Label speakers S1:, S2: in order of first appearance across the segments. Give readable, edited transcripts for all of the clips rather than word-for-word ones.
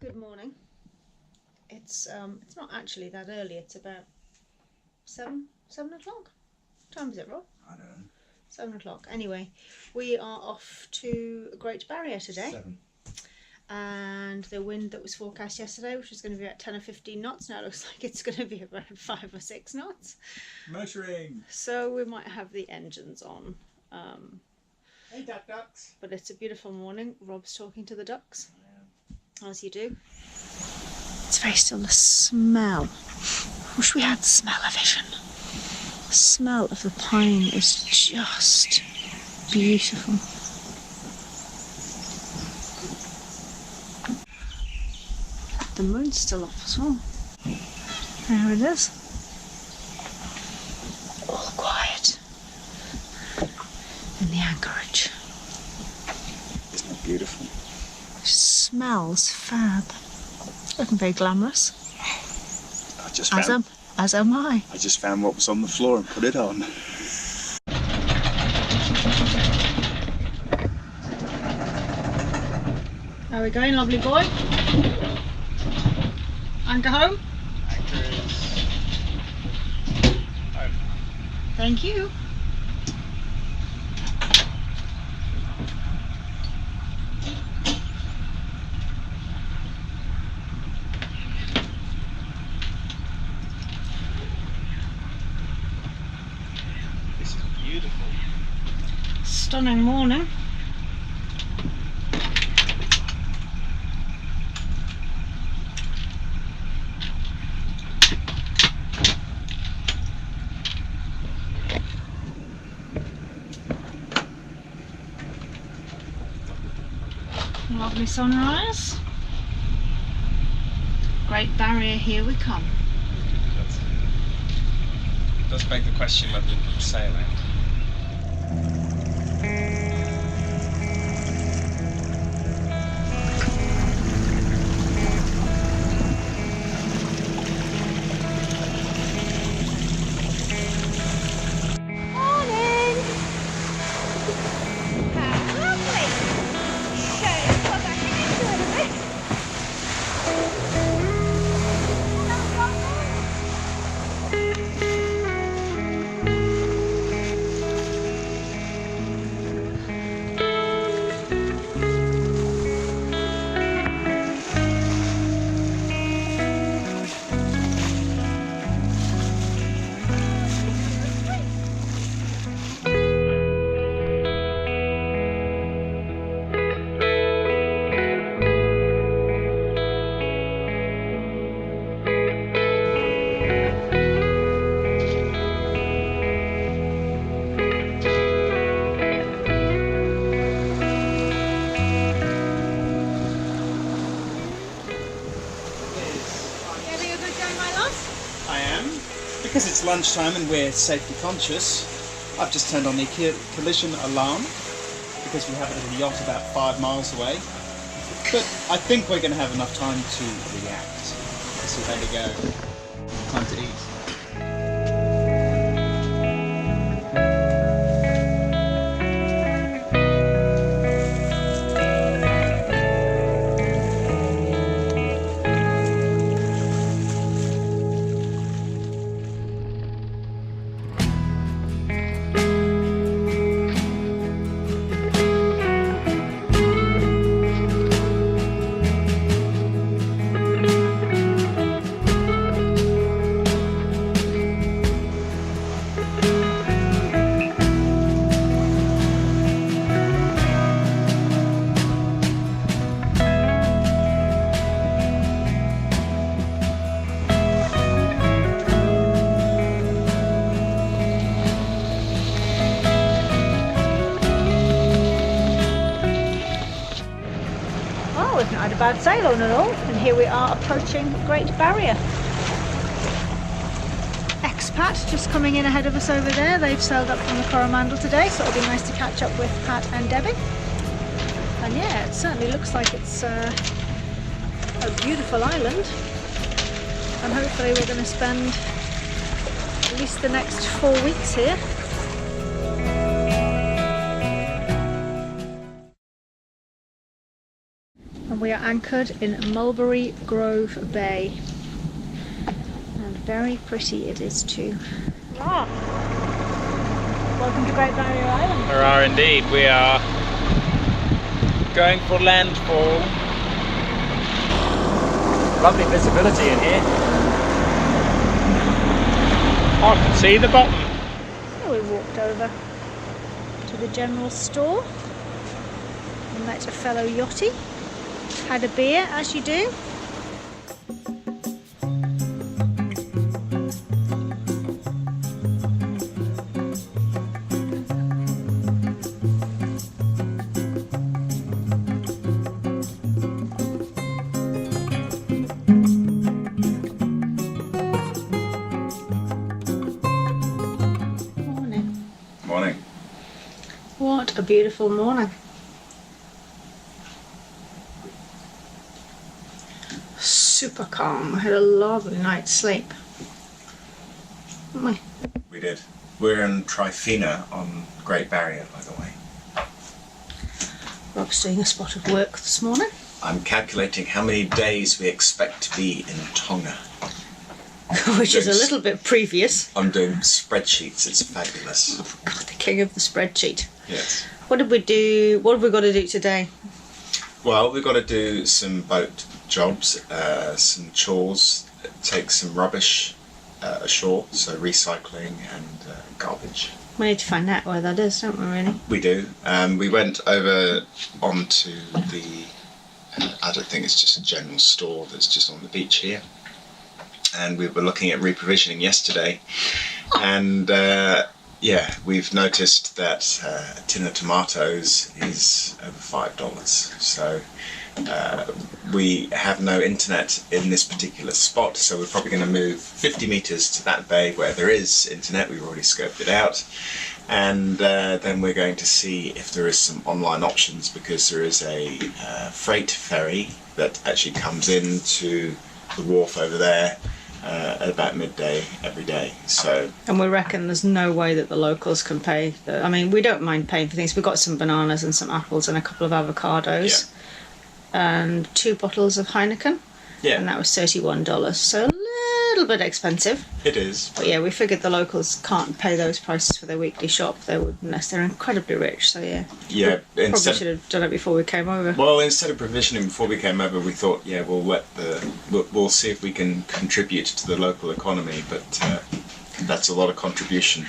S1: Good morning. It's not actually that early. It's about 7 o'clock. What time is it, Rob?
S2: I don't know.
S1: 7 o'clock. Anyway, we are off to Great Barrier today.
S2: 7.
S1: And the wind that was forecast yesterday, which was going to be at 10 or 15 knots, now it looks like it's going to be around 5 or 6 knots.
S2: Motoring.
S1: So we might have the engines on.
S2: Hey, ducks.
S1: But it's a beautiful morning. Rob's talking to the ducks, as you do. It's very still. The smell. Wish we had smell-o-vision. The smell of the pine is just beautiful. The moon's still up as well. There it is. All quiet in the anchorage.
S2: Isn't it beautiful?
S1: It smells fab. Looking very glamorous. As am I.
S2: I just found what was on the floor and put it on.
S1: How are we going, lovely boy? Anchor home?
S2: Anchor is home.
S1: Thank you.
S2: This is beautiful.
S1: Stunning morning. Lovely sunrise. Great Barrier, here we come.
S3: It does beg the question whether we'll sail out. Because it's lunchtime and we're safety conscious, I've just turned on the collision alarm because we have a little yacht about 5 miles away. But I think we're going to have enough time to react. So there we go. Time to eat.
S1: We've not had a bad sail on at all, and here we are approaching Great Barrier. Expat just coming in ahead of us over there. They've sailed up from the Coromandel today, so it'll be nice to catch up with Pat and Debbie. And yeah, it certainly looks like it's a beautiful island, and hopefully we're going to spend at least the next 4 weeks here. We are anchored in Mulberry Grove Bay. And very pretty it is too. Ah. Welcome to Great Barrier Island.
S3: There are indeed. We are going for landfall. Lovely visibility in here. I can see the bottom.
S1: So we walked over to the general store and met a fellow yachty. Had a beer, as you do. Morning.
S2: Morning.
S1: What a beautiful morning. Super calm. I had a lovely night's sleep. Didn't we?
S2: We did. We're in Tryphena on Great Barrier, by the way.
S1: Rob's doing a spot of work this morning.
S2: I'm calculating how many days we expect to be in Tonga.
S1: Which is a little bit previous.
S2: I'm doing spreadsheets. It's fabulous.
S1: Oh, God, the king of the spreadsheet.
S2: Yes.
S1: What did we do? What have we got to do today?
S2: Well, we've got to do some boat jobs, some chores, take some rubbish ashore, so recycling and garbage.
S1: We need to find out where that is, don't we, really?
S2: We do. We went over onto the, I don't think it's just a general store that's just on the beach here. And we were looking at reprovisioning yesterday. And yeah, we've noticed that a tin of tomatoes is over $5. So we have no internet in this particular spot, so we're probably going to move 50 metres to that bay where there is internet. We've already scoped it out. And then we're going to see if there is some online options, because there is a freight ferry that actually comes into the wharf over there at about midday every day. So,
S1: and we reckon there's no way that the locals can pay. I mean, we don't mind paying for things. We've got some bananas and some apples and a couple of avocados, and 2 bottles of Heineken.
S2: Yeah.
S1: And that was $31. So a little bit expensive.
S2: It is.
S1: But yeah, we figured the locals can't pay those prices for their weekly shop. They would, unless they're incredibly rich. So yeah.
S2: Yeah.
S1: Probably should have done it before we came over.
S2: Well, instead of provisioning before we came over, we thought, yeah, we'll see if we can contribute to the local economy. But that's a lot of contribution.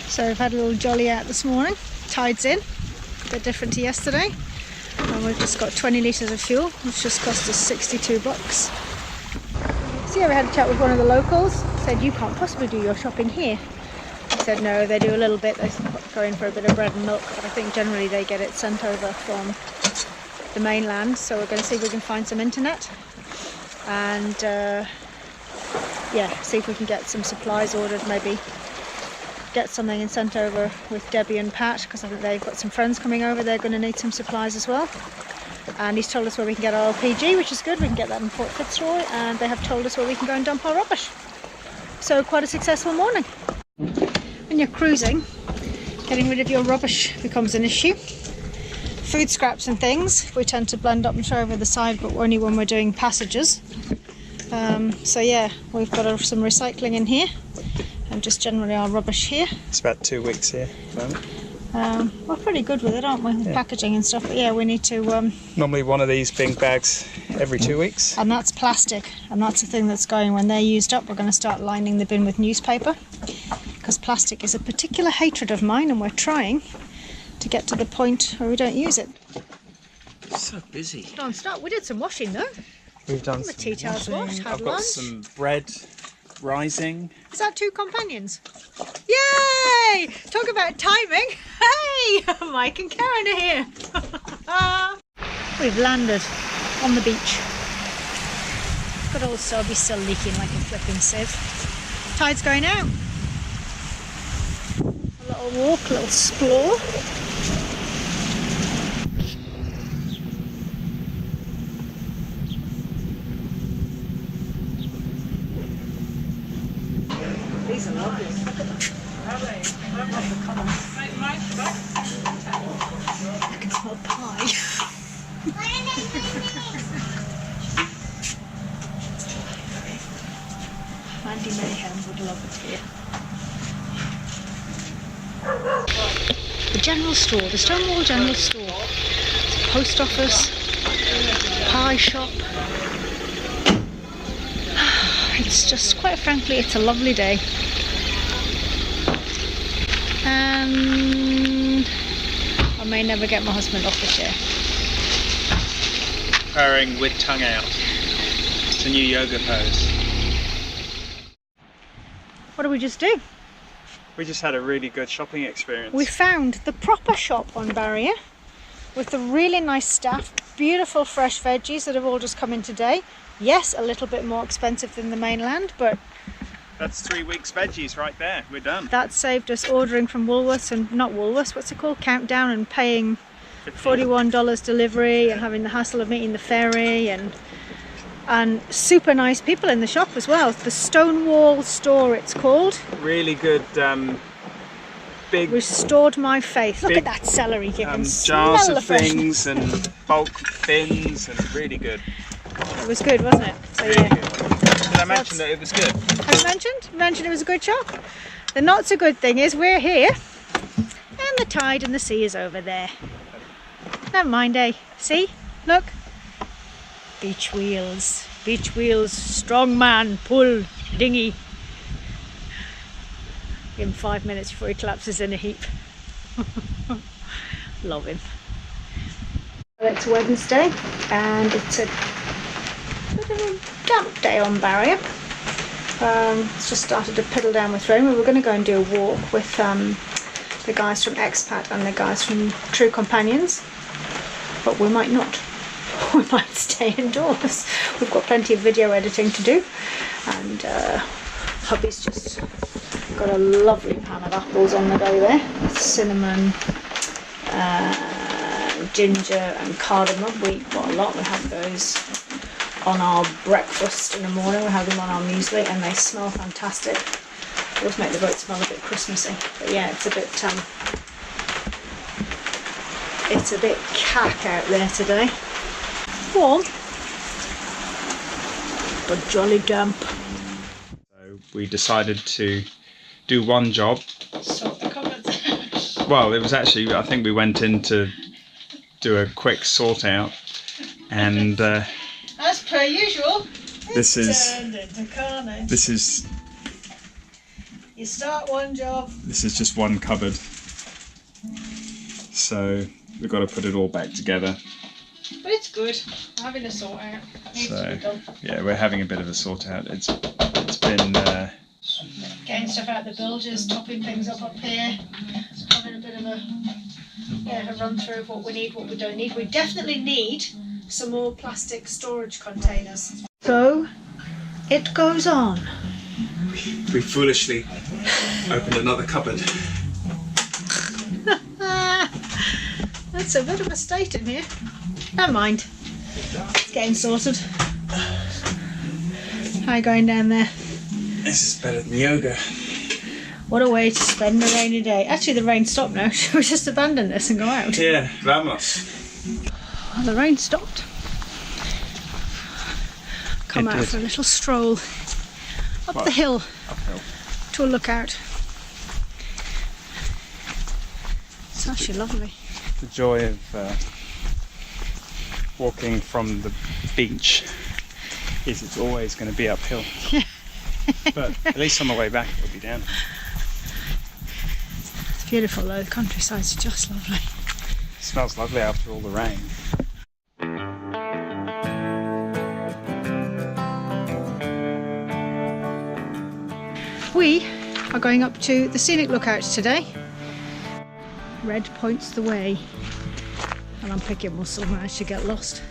S1: So we've had a little jolly out this morning. Tide's in. A bit different to yesterday. And we've just got 20 litres of fuel, which just cost us $62. So yeah, we had a chat with one of the locals. Said, you can't possibly do your shopping here. I said no, they do a little bit. They go in for a bit of bread and milk, but I think generally they get it sent over from the mainland. So we're going to see if we can find some internet and yeah, see if we can get some supplies ordered, maybe get something and sent over with Debbie and Pat, because I think they've got some friends coming over. They're going to need some supplies as well. And he's told us where we can get our LPG, which is good. We can get that in Port Fitzroy, and they have told us where we can go and dump our rubbish. So quite a successful morning. When you're cruising, getting rid of your rubbish becomes an issue. Food scraps and things we tend to blend up and throw over the side, but only when we're doing passages. So yeah, we've got some recycling in here, and just generally our rubbish here.
S3: It's about 2 weeks here at the moment.
S1: We're pretty good with it, aren't we? With packaging and stuff, but yeah, we need to...
S3: Normally one of these big bags every 2 weeks.
S1: And that's plastic, and that's the thing that's going. When they're used up, we're going to start lining the bin with newspaper, because plastic is a particular hatred of mine, and we're trying to get to the point where we don't use it.
S3: So busy.
S1: Non-stop. We did some washing though.
S3: We've done
S1: The
S3: some
S1: tea towels
S3: washing.
S1: washed, had
S3: I've got
S1: lunch.
S3: some bread rising.
S1: Is that 2 companions? Yay! Talk about timing. Hey! Mike and Karen are here. We've landed on the beach. Good old Selby's still leaking like a flipping sieve. Tide's going out. A little walk, a little explore. These are lovely. I can smell pie. Andy Mayhem would love it here. The general store, the Stonewall General Store. It's a post office, pie shop. It's just, quite frankly, it's a lovely day. And I may never get my husband off the chair.
S3: Purring with tongue out. It's a new yoga pose.
S1: What did we just do?
S3: We just had a really good shopping experience.
S1: We found the proper shop on Barrier with the really nice staff, beautiful fresh veggies that have all just come in today. Yes, a little bit more expensive than the mainland, but
S3: that's 3 weeks veggies right there. We're done.
S1: That saved us ordering from Woolworths and not Woolworths, what's it called? Countdown, and paying $41 delivery and having the hassle of meeting the ferry and super nice people in the shop as well. The Stonewall store it's called.
S3: Really good big
S1: restored my faith. Look at that celery, you can smell
S3: jars
S1: the
S3: of things and bulk bins and really good.
S1: It was good, wasn't it? So
S3: really
S1: yeah.
S3: Good. Did I mention that it was good?
S1: Have you mentioned? Mentioned it was a good shop. The not so good thing is we're here and the tide and the sea is over there. Never mind, eh? See? Look. Beach wheels, strong man, pull, dinghy. Give him 5 minutes before he collapses in a heap. Love him. It's Wednesday and it's a bit of a damp day on Barrier. It's just started to piddle down with rain. We were going to go and do a walk with the guys from Expat and the guys from True Companions, but we might not. We might stay indoors. We've got plenty of video editing to do, and hubby's just got a lovely pan of apples on the go there with cinnamon, ginger and cardamom. We eat quite a lot. We have those on our breakfast in the morning. We have them on our muesli and they smell fantastic. They always make the boat smell a bit Christmassy. But yeah, it's a bit cack out there today. Warm, but jolly damp.
S3: So we decided to do one job.
S1: Sort the cupboards.
S3: Well, it was actually, I think we went in to do a quick sort out, and
S1: as per usual,
S3: this
S1: turned into carnage.
S3: This is
S1: you start one job.
S3: This is just one cupboard, so we've got to put it all back together.
S1: But it's good. We're having a sort out.
S3: So yeah, we're having a bit of a sort out. It's been
S1: getting stuff out the bilges, topping things up here, having a bit of a run through of what we need, what we don't need. We definitely need some more plastic storage containers. So it goes on.
S3: We foolishly opened another cupboard.
S1: That's a bit of a state in here. Never mind. It's getting sorted. How are you going down there?
S3: This is better than yoga.
S1: What a way to spend a rainy day. Actually, the rain stopped now. Should we just abandon this and go out?
S3: Yeah, vamos.
S1: Well, the rain stopped. Come out for a little stroll up the hill to a lookout. It's actually lovely.
S3: The joy of walking from the beach is it's always going to be uphill. But at least on the way back it will be down.
S1: It's beautiful though, the countryside's just lovely.
S3: It smells lovely after all the rain.
S1: We are going up to the scenic lookout today. Red points the way. And I'm picking muscle when I should get lost.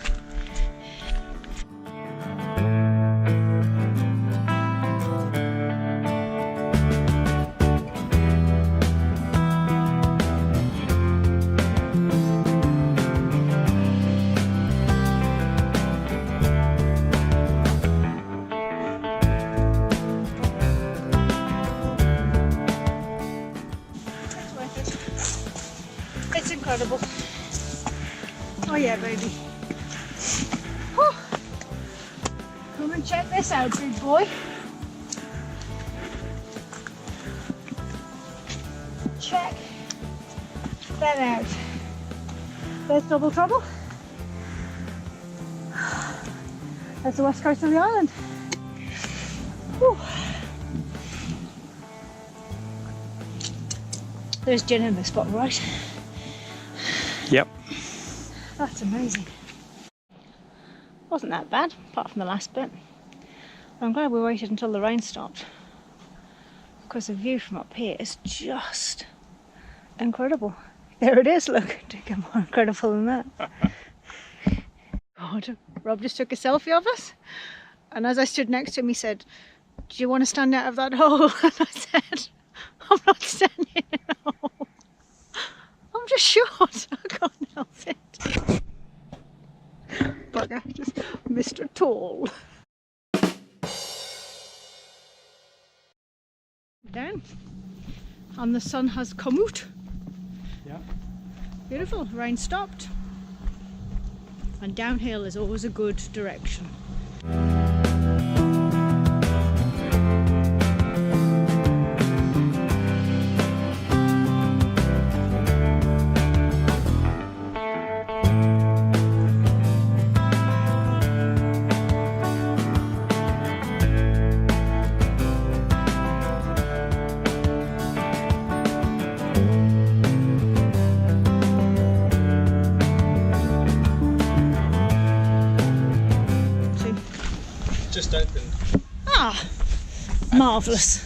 S1: It's incredible. Oh yeah, baby. Whew. Come and check this out, big boy. that out. There's Double Trouble. That's the west coast of the island. Whew. There's gin in this spot, right?
S3: Yep.
S1: That's amazing. Wasn't that bad, apart from the last bit. But I'm glad we waited until the rain stopped, because the view from up here is just incredible. There it is, look. Don't get more incredible than that. God, Rob just took a selfie of us, and as I stood next to him he said, "Do you want to stand out of that hole?" And I said, "I'm not standing in a hole. I'm just short. I can't help it." Bugger, just Mr. Tall. Down, and the sun has come out.
S3: Yeah.
S1: Beautiful, rain stopped. And downhill is always a good direction.
S3: Just opened.
S1: Ah, marvellous.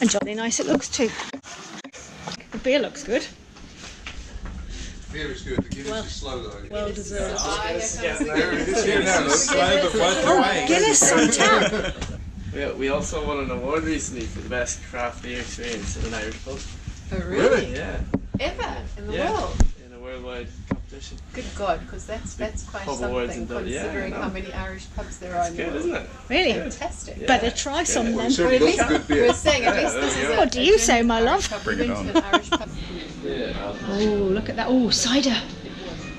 S1: And jolly nice it looks too. The beer looks good.
S4: Beer is good. The Guinness is slow though.
S1: Well deserved.
S4: It's here now. Look.
S3: Slow but worth the wait.
S1: Guinness on tap.
S5: We also won an award recently for the best craft beer experience in an Irish pub.
S6: Oh, really?
S5: Yeah,
S6: Ever in the
S5: Yeah.
S6: world?
S5: in a worldwide competition.
S6: Good God, because that's quite
S5: Pub awards
S6: something
S5: and that, yeah,
S6: considering
S5: I know.
S6: how many Irish pubs there are in the
S5: Good,
S6: world.
S5: isn't it?
S1: Really?
S6: Fantastic.
S5: Yeah.
S1: Better try some
S4: Well,
S1: then.
S4: it's certainly
S6: Well, at
S4: got
S6: least
S4: good beer.
S6: we're saying at least
S5: Yeah,
S6: this
S5: there
S6: is
S5: we
S6: a
S5: go.
S1: What do you say, my love?
S4: Bring it on.
S6: Irish pub.
S5: Yeah.
S1: Oh, look at that. Oh, cider.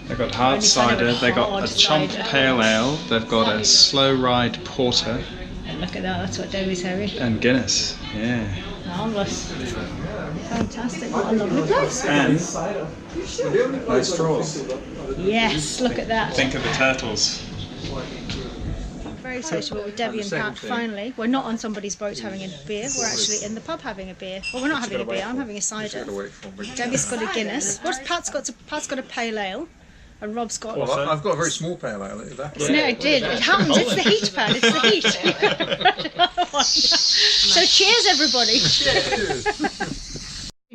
S3: They've got hard
S1: Only cider
S3: cider,
S1: with
S3: they've got
S1: hard
S3: a chomp
S1: cider.
S3: pale ale, they've got a slow ride porter,
S1: And look at that. That's what Debbie's having.
S3: and Guinness. Yeah.
S1: Marvellous. Fantastic. What a lovely place.
S3: And nice straws.
S1: Yes, look at that.
S3: Think of the turtles.
S1: Very sociable with Debbie and Pat finally. We're not on somebody's boat having a beer, we're actually in the pub having a beer. Well, we're not having a beer, I'm having a cider. Debbie's got a Guinness. What's Pat's got? Pat's got a pale ale. And Rob's got...
S4: Well, I've got a very small pale ale.
S1: No, it did. It happens. It's the heat, Pat. It's the heat. So cheers, everybody.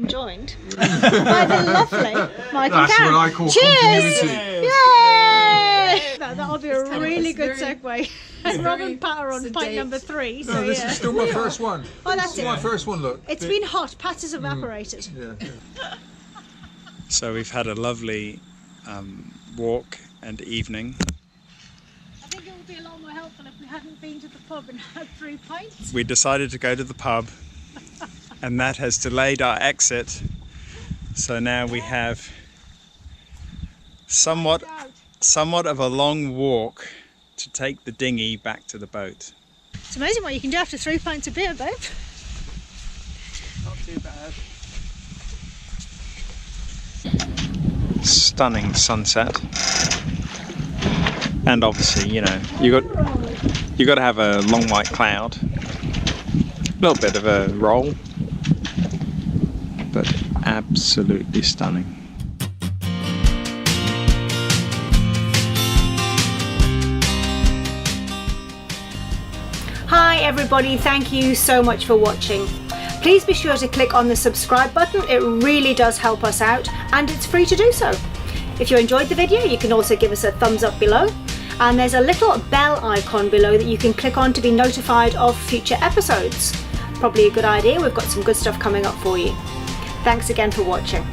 S1: Joined by the lovely Mike and
S4: That's
S1: Karen.
S4: what I call
S1: cheers!
S4: continuity.
S1: Yay! That'll be a really
S6: it's
S1: good
S6: very-
S1: segue. And Rob and Pat are on pint
S6: sedate.
S1: number 3, so
S4: No, this
S1: yeah.
S4: is still my first one.
S1: Oh, that's
S4: This is my
S1: it.
S4: first one, look.
S1: It's been hot. Pat has evaporated.
S4: Yeah.
S3: So we've had a lovely walk and evening.
S1: I think it would be a lot more helpful if we hadn't been to the pub and had 3 pints.
S3: We decided to go to the pub, and that has delayed our exit. So now we have somewhat of a long walk to take the dinghy back to the boat.
S1: It's amazing what you can do after 3 pints of beer, babe.
S3: Not too bad. Stunning sunset, and obviously, you know, you got to have a long white cloud, a little bit of a roll, but absolutely stunning.
S1: Hi everybody, thank you so much for watching. Please be sure to click on the subscribe button, it really does help us out and it's free to do so. If you enjoyed the video, you can also give us a thumbs up below, and there's a little bell icon below that you can click on to be notified of future episodes. Probably a good idea, we've got some good stuff coming up for you. Thanks again for watching.